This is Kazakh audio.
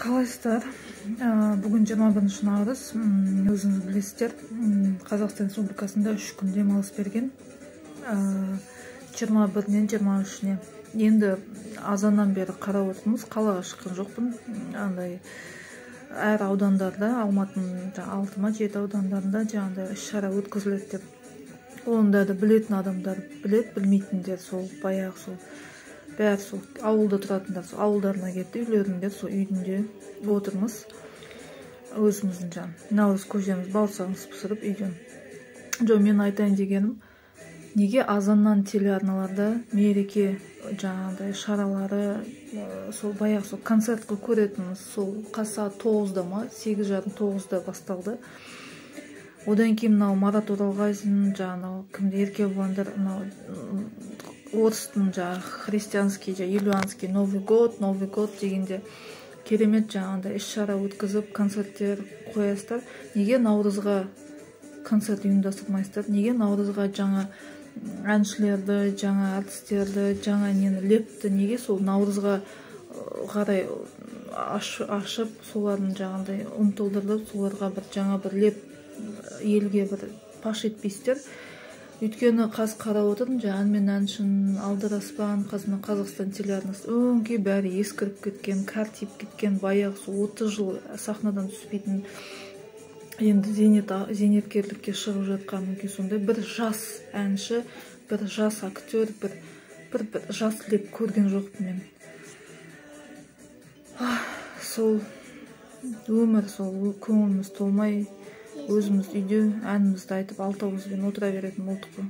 Қалайсыздар? Бүгін 21 наурыз. Өзіңіз білесіздер, Қазақстан Республикасында 3 күн демалыс берген. 21-нен 23-не. Енді азаннан бері қарап отырмыз, қалаға шыққан жоқпын. Андай әр аудандарда, Алматының 6-7 аудандарында жаңағыдай іс-шара өткізіледі деп. Онда да білетін адамдар білет, білмейтіндер сол баяғы сол бәрі сол ауылда тұратындар сол ауылдарына кетті, үйлерінде сол үйінде отырмыз. Өзіміздің наурыз көжеміз, бауырсағымыз пісіріп үйден. Мен айтайын дегенім, неге азаннан телеарналарда мереке жаңағыдай шаралары, сол баяғы сол концертті көретініміз сол сағат 9-да ма, 8:30-9-да басталды. Одан кейін мынау Марат Оралғазин, жаңағы кімді Еркебұландар, орыстың христианский, юлианский Новый год дегенде керемет жаңағыдай іс-шара өткізіп, концерттер қоясыздар. Неге наурызға концерт ұйымдастырмайсыздар? Неге наурызға жаңа әншілерді, жаңа артистерді, жаңа нені лепті, неге сол наурызға қарай ашып, солардың жаңағыдай ұмтылдырып, соларға бір жаңа бір леп елге бір паш етпейсіздер? Өйткені қаз қарап отырдым, ән әншін, Алдараспан, Қазақстан телеарнасы өңге бәрі ескіріп кеткен, кәртиіп кеткен, баяғы 30 жыл сахнадан түспейтін, енді зейнеткерлікке шығып жатқан, сондай бір жас әнші, бір жас актер, бір жас леп көрген жоқпын мен. Сол өмір, сол көңіліміз толмай, өзіміз үйде әнімізді айтып, алтауызбен отыра беретін болдық қой.